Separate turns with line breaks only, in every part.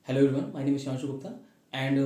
Hello everyone, my name is Shanshu Gupta and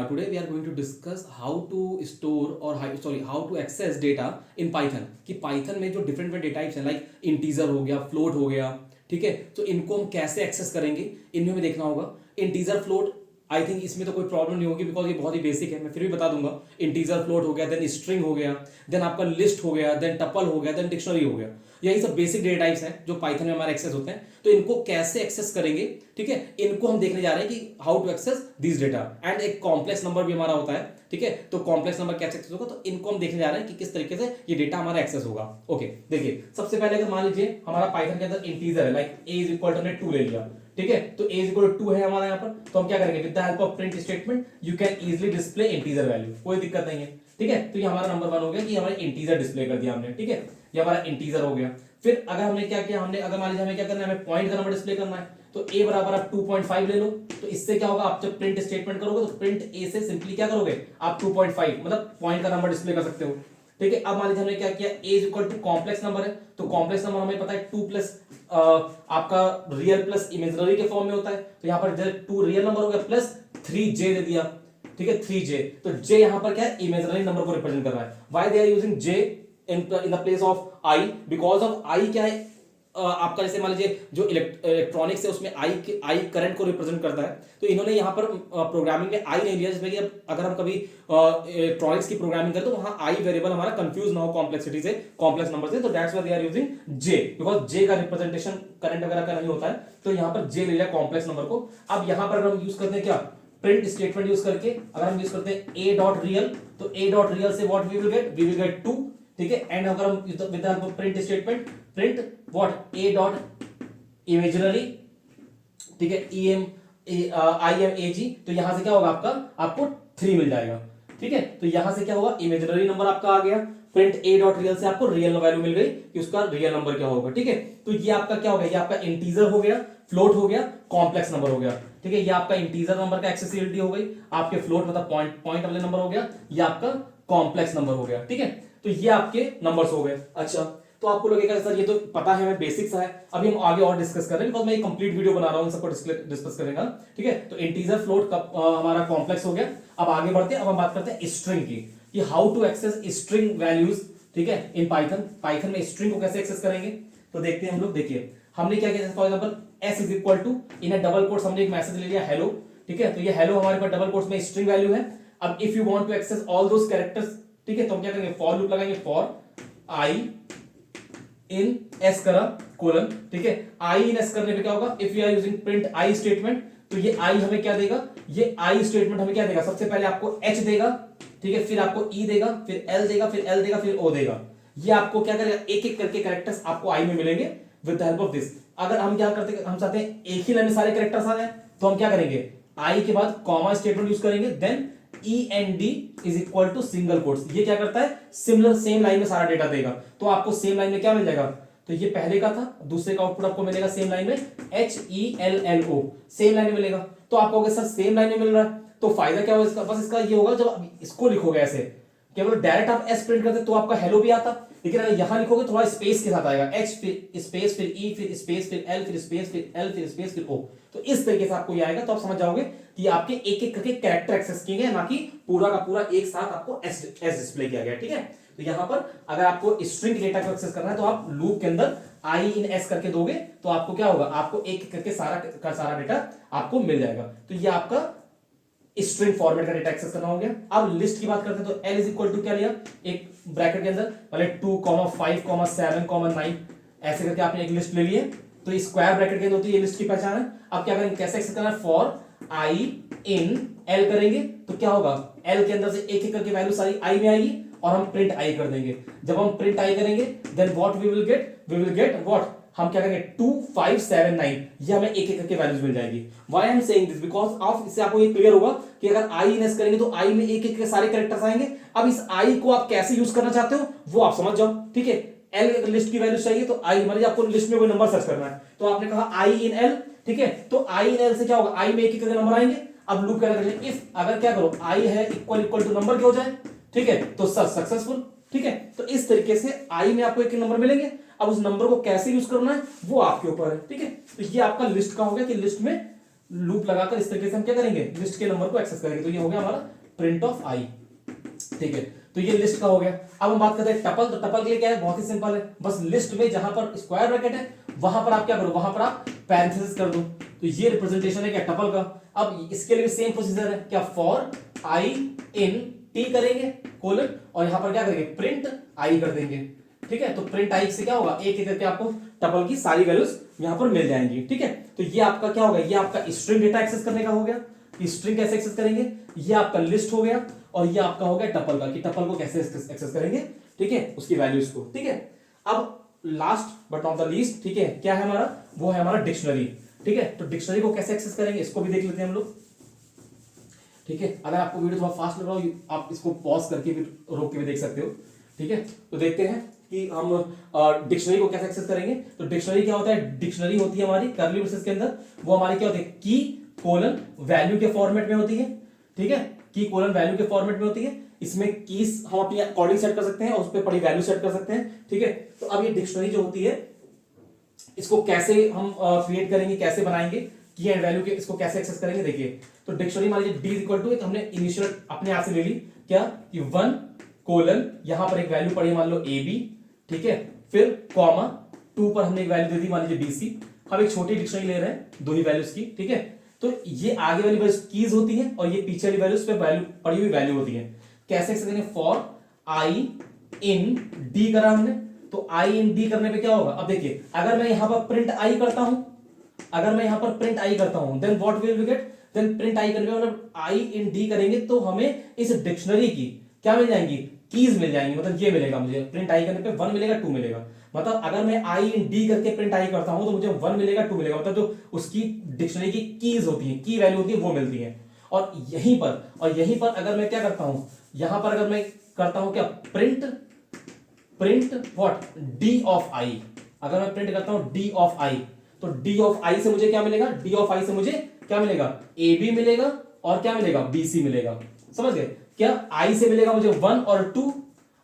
today we are going to discuss how to store or how to access data in Python कि Python में जो different data types हैं like integer हो गया, float हो गया, ठीक है, तो इनको हम कैसे एक्सेस करेंगे इनमें हमें देखना होगा। इंटीजर फ्लोट आई थिंक इसमें तो कोई प्रॉब्लम नहीं होगी बिकॉज ये बहुत ही बेसिक है, मैं फिर भी बता दूंगा। इंटीजर फ्लोट हो गया, देन स्ट्रिंग हो गया, देन आपका लिस्ट हो गया, देन टपल हो गया, देन डिक्शनरी हो गया। यही सब बेसिक डेटा टाइप्स हैं जो पाइथन में हमारे एक्सेस होते हैं। तो इनको कैसे एक्सेस करेंगे, ठीक है, इनको हम देखने जा रहे हैं कि how to access this data. And एक कॉम्प्लेक्स नंबर भी हमारा होता है, ठीक है, तो कॉम्प्लेक्स नंबर कैसे एक्सेस होगा, तो इनको हम देखने जा रहे हैं कि किस तरीके से ये डेटा हमारा एक्सेस होगा। ओके, देखिए सबसे पहले अगर मान लीजिए हमारा पाइथन के अंदर इंटीजर है, like a is equal to हमने 2 ले लिया, ठीक है, तो a इज इक्वल टू 2 है हमारा यहाँ पर, तो हम क्या करेंगे, with the help of print statement you can easily display integer value, कोई दिक्कत नहीं है, ठीक है। तो ये हमारा नंबर 1 हो गया कि हमारा इंटीजर डिस्प्ले कर दिया हमने, ठीक है, ये हमारा इंटीजर हो गया। फिर अगर हमने क्या किया, हमने अगर मान लीजिए हमें क्या करना है, हमें पॉइंट का नंबर डिस्प्ले करना है, तो a बराबर आप 2.5 ले लो। तो इससे क्या होगा, आप जब प्रिंट स्टेटमेंट करोगे तो प्रिंट a से सिंपली क्या करोगे, आप 2.5 मतलब पॉइंट का नंबर डिस्प्ले कर सकते हो, ठीक है। अब मान लीजिए हमने क्या किया, a is equal to complex number है, तो कॉम्प्लेक्स नंबर हमें पता है 2 प्लस आपका रियल प्लस इमेजिनरी के फॉर्म में होता है, तो यहाँ पर 2 रियल नंबर हो गया प्लस 3j दे दिया, ठीक है, 3j। तो j यहाँ पर क्या है, इमेजिनरी नंबर को रिप्रेजेंट कर रहा है। Why they are using j in the place of i, because of i क्या है, आपका जैसे मान लीजिए जो इलेक्ट्रॉनिक्स है उसमें आई करंट को रिप्रेजेंट करता है, तो इन्होंने यहाँ पर प्रोग्रामिंग में आई नहीं लिया, जिसमें कि अगर हम कभी इलेक्ट्रॉनिक्स की प्रोग्रामिंग करें तो वहां आई वेरिएबल हमारा कंफ्यूज ना हो कॉम्प्लेक्सिटी से, कॉम्प्लेक्स नंबर से, तो that's why they are using j, because j का रिप्रेजेंटेशन करंट वगैरह का नहीं होता है, तो यहाँ पर जे ले लिया कॉम्प्लेक्स नंबर को। अब यहाँ पर हम यूज करते हैं क्या, प्रिंट स्टेटमेंट यूज करके, अगर हम यूज करते हैं a डॉट रियल, तो a डॉट रियल से व्हाट वी विल गेट 2, ठीक है। एंड अगर हम with the help of print statement print what a dot imaginary, ठीक है, IMAG, तो यहां से क्या होगा आपको 3 मिल जाएगा, ठीक है। तो यहां से क्या होगा, इमेजिनरी नंबर आपका आ गया, प्रिंट a डॉट रियल से आपको रियल वैल्यू मिल गई कि उसका रियल नंबर क्या होगा, ठीक है। तो ये आपका क्या हो गया, ये आपका इंटीजर हो गया, फ्लोट हो गया, कॉम्प्लेक्स नंबर हो गया, ठीक है। ये आपका इंटीजर नंबर का एक्सेसिबिलिटी हो गई, आपके फ्लोट मतलब पॉइंट वाले नंबर हो गया, ये आपका कॉम्प्लेक्स नंबर हो गया, ठीक है। तो ये आपके नंबर्स हो गए। अच्छा, तो आपको लगेगा सर ये तो पता है, हमें बेसिक्स है, अभी हम आगे और डिस्कस कर रहे हैं, बिकॉज मैं एक कंप्लीट वीडियो बना रहा हूं, इन सबको डिस्कस करेगा, ठीक है। तो इंटीजर फ्लोट का हमारा कॉम्प्लेक्स हो गया। अब आगे बढ़ते हैं, अब हम बात करते हैं स्ट्रिंग की, कि how to access string values, ठीक है, इन पाइथन में स्ट्रिंग को कैसे एक्सेस करेंगे। तो देखते हैं हम लोग, देखिए हमने क्या किया, for example s is equal to, in a double quotes हमने एक मैसेज ले लिया हेलो, ठीक है, तो ये हेलो हमारे पास डबल कोट्स में स्ट्रिंग वैल्यू है। अब if you want to access all those characters, ठीक है, तो हम क्या करेंगे, फॉर लूप लगाएंगे, फॉर आई इन एस करा कोलन, ठीक है। आई इन एस करने पे क्या होगा, if you are using print I statement, तो ये आई हमें क्या देगा, ये आई स्टेटमेंट हमें क्या देगा, सबसे पहले आपको एच देगा, ठीक है, फिर आपको ई देगा, फिर एल देगा, फिर एल देगा, फिर ओ देगा। ये आपको क्या करेगा, एक एक करके कैरेक्टर्स आपको आई में मिलेंगे with the help of this. अगर हम क्या करते हैं, हम चाहते हैं एक ही लाइन में सारे कैरेक्टर्स आ जाए, तो हम क्या करेंगे, आई के बाद कॉमा स्टेटमेंट यूज करेंगे, then END is equal to single quotes. ये क्या करता है, सिमिलर सेम लाइन में सारा डेटा देगा, तो आपको सेम लाइन में क्या मिल जाएगा, तो ये पहले का था, दूसरे का आउटपुट आपको मिलेगा सेम लाइन में HELLO, सेम लाइन में मिलेगा। तो आप कहोगे सर सेम लाइन में मिल रहा है, तो फायदा क्या होगा इसका, बस इसका ये होगा जब इसको लिखोगे ऐसे, केवल डायरेक्ट आप एस प्रिंट करते तो आपका हेलो भी आता, लेकिन अगर यहां लिखोगे तो थोड़ा स्पेस के साथ आएगा, एच फिर स्पेस फिर ई फिर स्पेस फिर एल फिर स्पेस फिर एल फिर स्पेस फिर ओ, तो इस तरीके से आपको ये आएगा। तो आप समझ जाओगे कि आपके एक एक करके कैरेक्टर एक्सेस किए गए, ना कि पूरा का पूरा एक साथ आपको एस डिस्प्ले किया गया, ठीक है। तो यहां पर अगर आपको स्ट्रिंग डेटा को एक्सेस करना है तो आप लूप के अंदर आई इन एस करके दोगे, तो आपको क्या होगा, आपको एक एक करके सारा डेटा आपको मिल जाएगा। तो ये आपका स्ट्रिंग फॉर्मेट का डेटा एक्सेस करना हो गया। अब लिस्ट की बात करते हैं, तो L इज इक्वल टू क्या लिया, एक ब्रैकेट के अंदर पहले 2, 5, 7, 9 ऐसे करके आपने एक लिस्ट ले ली है, तो स्क्वायर ब्रैकेट के अंदर होती है, ये लिस्ट की पहचान है। अब क्या करेंगे, कैसे एक्सेस करना है, फॉर आई इन एल करेंगे, तो क्या होगा, एल के अंदर से एक एक करके वैल्यू सारी आई में आएगी, और हम प्रिंट आई कर देंगे। जब हम प्रिंट आई करेंगे, then what we will get what, हम क्या करेंगे 2, 5, 7, 9, ये हमें एक एक करके वैल्यूज मिल जाएगी। Why I am saying this, because of, इससे आपको ये क्लियर होगा कि अगर आई इन एस करेंगे तो आई में एक एक के सारे कैरेक्टर्स आएंगे। अब इस आई को आप कैसे यूज करना चाहते हो वो आप समझ जाओ, ठीक है। एल लिस्ट की वैल्यू चाहिए, तो आई मान लीजिए आपको लिस्ट में कोई नंबर सर्च करना है, तो आपने कहा आई इन एल, ठीक है, तो आई इन एल से क्या होगा, आई में एक एक करके नंबर आएंगे। अब लूप क्या करेंगे, इफ अगर क्या करो, आई है इक्वल टू नंबर क्या हो जाए, ठीक है, तो सर सक्सेसफुल, ठीक है। तो इस तरीके से आई में आपको एक नंबर मिलेंगे, अब उस नंबर को कैसे यूज करना है वो आपके ऊपर है, ठीक है। तो ये आपका लिस्ट का हो गया कि लिस्ट में लूप लगाकर इस तरीके से हम क्या करेंगे, लिस्ट के नंबर को एक्सेस करेंगे। तो ये हो गया हमारा प्रिंट ऑफ आई, ठीक है। तो ये लिस्ट का हो गया। अब हम बात करते हैं टपल। तो टपल के लिए क्या है, बहुत ही सिंपल है, बस लिस्ट में जहां पर स्क्वायर ब्रैकेट है वहां पर आप क्या करो, वहां पर आप पैरेंथेसिस कर दो। तो ये रिप्रेजेंटेशन है क्या, टपल का। अब इसके लिए सेम प्रोसीजर है क्या, फॉर आई इन टी करेंगे कोलन, और यहां पर क्या करेंगे, प्रिंट आई कर देंगे, ठीक है। तो प्रिंट आई से क्या होगा, एक एक करके आपको टपल की सारी वैल्यूज यहां पर मिल जाएंगी, ठीक है। तो ये आपका क्या होगा, ये आपका स्ट्रिंग डेटा एक्सेस करने का हो गया। स्ट्रिंग कैसे एक्सेस करेंगे, ये आपका लिस्ट हो गया, और ये आपका हो गया टपल का, कि टपल को कैसे एक्सेस करेंगे, ठीक है, उसकी वैल्यूज को, ठीक है। अब last but not the least, ठीक है, क्या है हमारा, वो है हमारा डिक्शनरी, ठीक है। तो डिक्शनरी को कैसे एक्सेस करेंगे, इसको भी देख लेते हैं हम लोग, ठीक है। अगर आपको वीडियो थोड़ा फास्ट लग रहा हो, आप इसको पॉज करके भी रोक के भी देख सकते हो, ठीक है। तो देखते हैं कि हम डिक्शनरी को कैसे एक्सेस करेंगे। तो डिक्शनरी क्या होता है, डिक्शनरी होती है हमारी कर्ली ब्रेसेस के अंदर, वो हमारी क्या होती है, की कोलन वैल्यू के फॉर्मेट में होती है, ठीक है। की कोलन वैल्यू के फॉर्मेट में होती है। इसमें कीज हम अपने अकॉर्डिंग सेट कर सकते हैं और उस पर बड़ी वैल्यू सेट कर सकते हैं, ठीक है। तो अब ये डिक्शनरी जो होती है, इसको कैसे हम क्रिएट करेंगे, कैसे बनाएंगे, की एंड वैल्यू के, इसको कैसे एक्सेस करेंगे, देखिए। तो डिक्शनरी मान लीजिए डी इक्वल टू, हमने इनिशियल अपने आप से ले ली क्या, कि 1 कोलन, यहां पर एक वैल्यू पड़ी मान लो ए बी, ठीक है, फिर कॉमा 2 पर हमने एक वैल्यू दे दी मान लीजिए बी सी। हम एक छोटी डिक्शनरी ले रहे हैं, दो ही वैल्यूज की, ठीक है। तो ये आगे वाली वैल्यूज कीज होती है और ये पीछे वाली वैल्यूज पे वैल्यू पड़ी हुई वैल्यू होती है। कैसे एक्सेस करेंगे, फॉर आई इन डी करा हमने, तो आई इन डी करने पे क्या होगा, अब देखिए, अगर मैं यहां पर प्रिंट आई करता हूं, अगर मैं यहां पर प्रिंट आई करता हूं, then what will we get, then print i करने पे मतलब आई इन डी करेंगे तो हमें इस डिक्शनरी की क्या मिल जाएंगी, कीज मिल जाएंगी। मतलब ये मिलेगा मुझे, प्रिंट आई करने पे 1 मिलेगा 2 मिलेगा। मतलब अगर मैं आई इन डी करके प्रिंट आई करता हूं तो मुझे 1 मिलेगा 2 मिलेगा, मतलब जो उसकी डिक्शनरी की कीज होती है, की वैल्यू होती है, वो मिलती है। और यहीं पर अगर मैं क्या करता हूं, यहां पर अगर मैं करता हूं क्या, प्रिंट व्हाट, डी ऑफ आई, अगर मैं प्रिंट करता हूं डी ऑफ आई, तो डी ऑफ आई से मुझे क्या मिलेगा, डी ऑफ आई से मुझे क्या मिलेगा, ए बी मिलेगा और क्या मिलेगा, बी सी मिलेगा। समझ गए क्या, आई से मिलेगा मुझे 1 और 2,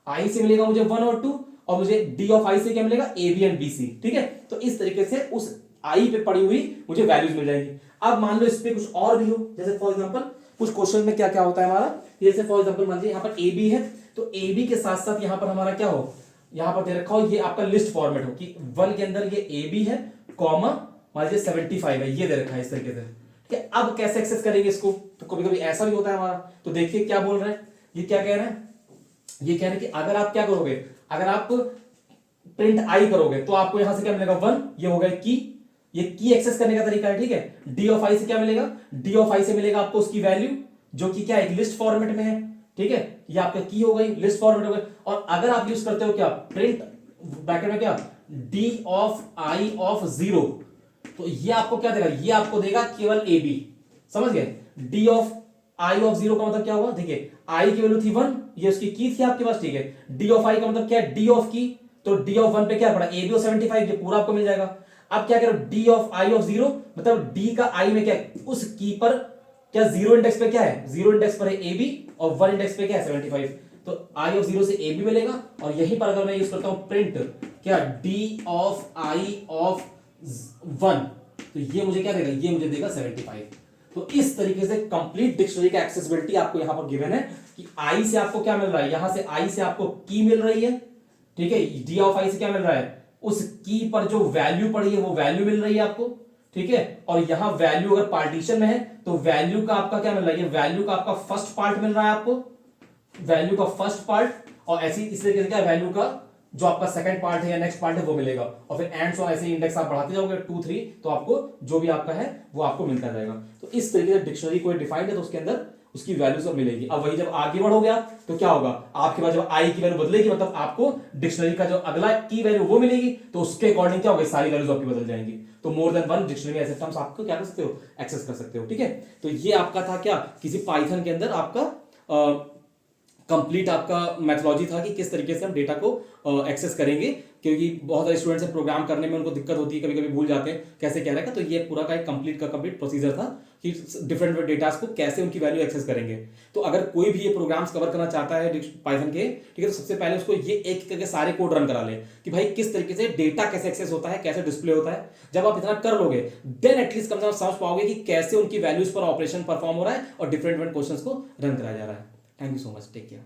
आई से मिलेगा मुझे 1 और 2, और मुझे डी ऑफ आई से क्या मिलेगा, A B and B C, ठीक है। तो इस तरीके से उस आई पे पड़ी हुई मुझे वैल्यूज मिल जाएंगी। अब मान लो इस पे कुछ और भी हो, जैसे फॉर एग्जांपल कुछ क्वेश्चन में क्या क्या होता है हमारा, जैसे फॉर एग्जांपल मान लीजिए यहाँ पर ए बी है, तो ए बी के साथ साथ यहाँ पर हमारा क्या हो, यहाँ पर दे रखा हो, ये आपका लिस्ट फॉर्मेट हो कि 1 के अंदर ये ए बी है, कॉमा मान लीजिए 75 है, ये दे रखा है इस तरीके से, ठीक है। अब कैसे एक्सेस करेंगे इसको, तो कभी कभी ऐसा भी होता है हमारा। तो देखिए क्या बोल रहे हैं, ये क्या कह रहे हैं, ये कह रहे हैं कि अगर आप क्या करोगे, अगर आप प्रिंट आई करोगे तो आपको यहां से क्या मिलेगा, 1, ये हो गया की, ये की एक्सेस करने का तरीका है, ठीक है। डी ऑफ आई से क्या मिलेगा, डी ऑफ आई से मिलेगा आपको उसकी वैल्यू जो कि क्या एक लिस्ट फॉर्मेट में है, ठीक है। ये आपका की हो गई, लिस्ट फॉर्मेट हो गई। और अगर आप यूज करते हो क्या, प्रिंट ब्रैकेट में क्या, डी ऑफ आई ऑफ 0, तो ये आपको क्या देगा, ये आपको देगा केवल ए बी, समझ गए। डी ऑफ आई ऑफ 0 का मतलब क्या हुआ, देखिए आई की वैल्यू थी 1, ये उसकी की थी आपके पास, ठीक है। डी ऑफ आई का मतलब क्या है, डी ऑफ की, तो डी ऑफ 1 पे क्या पड़ा, ए बी और 75, ये पूरा आपको मिल जाएगा। अब क्या करो, डी ऑफ आई ऑफ 0, मतलब डी का आई में क्या, उस की पर क्या 0 इंडेक्स पे क्या है, 0 इंडेक्स पर है ए बी और 1 इंडेक्स पे क्या है 75, तो आई ऑफ 0 से ए बी मिलेगा। और यहीं पर अगर मैं यूज करता हूं प्रिंट क्या, डी ऑफ आई ऑफ 1, तो ये मुझे क्या देगा, ये मुझे देगा 75। तो इस तरीके से कंप्लीट डिक्शनरी का एक्सेसिबिलिटी आपको यहां पर गिवन है कि आई से आपको क्या मिल रहा है, यहां से आई से आपको की मिल रही है, ठीक है। डी ऑफ आई से क्या मिल रहा है, उस की पर जो वैल्यू पड़ी है वो वैल्यू मिल रही है आपको, ठीक है। और यहां वैल्यू अगर पार्टीशन में है तो वैल्यू का आपका क्या मिल रहा है, वैल्यू का आपका फर्स्ट पार्ट मिल रहा है आपको, वैल्यू का फर्स्ट पार्ट, और ऐसी इस तरीके से क्या वैल्यू का जो आपका सेकंड पार्ट है या नेक्स्ट पार्ट है वो मिलेगा। और फिर एंड सो ऐसे इंडेक्स आप बढ़ाते जाओगे 2 3, तो आपको जो भी आपका है वो आपको मिलता रहेगा। तो इस तरीके से डिक्शनरी कोई डिफाइंड है तो उसके अंदर उसकी वैल्यू सब मिलेगी। अब वही जब आगे बढ़ोगे आप तो क्या होगा, आपके पास जब आई की वैल्यू बदलेगी मतलब आपको डिक्शनरी का जो अगला की वैल्यू वो मिलेगी, तो उसके अकॉर्डिंग क्या होगा, सारी वैल्यूज आपकी बदल जाएंगी। तो मोर देन 1 डिक्शनरी ऐसे टर्म्स आपको क्या कर सकते हो, एक्सेस कर सकते हो, ठीक है। तो ये आपका था क्या, किसी पाइथन के अंदर आपका कंप्लीट आपका मैथोलॉजी था कि किस तरीके से हम डेटा को एक्सेस करेंगे, क्योंकि बहुत सारे स्टूडेंट्स हैं प्रोग्राम करने में उनको दिक्कत होती है, कभी कभी भूल जाते हैं कैसे क्या रहेगा। तो ये पूरा का एक कंप्लीट प्रोसीजर था कि डिफरेंट डेटास को कैसे उनकी वैल्यू एक्सेस करेंगे। तो अगर कोई भी ये प्रोग्राम्स कवर करना चाहता है पाइथन के, ठीक है, तो सबसे पहले उसको ये एक करके सारे कोड रन करा ले कि भाई किस तरीके से डेटा कैसे एक्सेस होता है, कैसे डिस्प्ले होता है। जब आप इतना कर लोगे देन एटलीस्ट कम से कम समझ पाओगे कि कैसे उनकी वैल्यूज पर ऑपरेशन परफॉर्म हो रहा है और डिफरेंट क्वेश्चंस को रन कराया जा रहा है। Thank you so much, take care.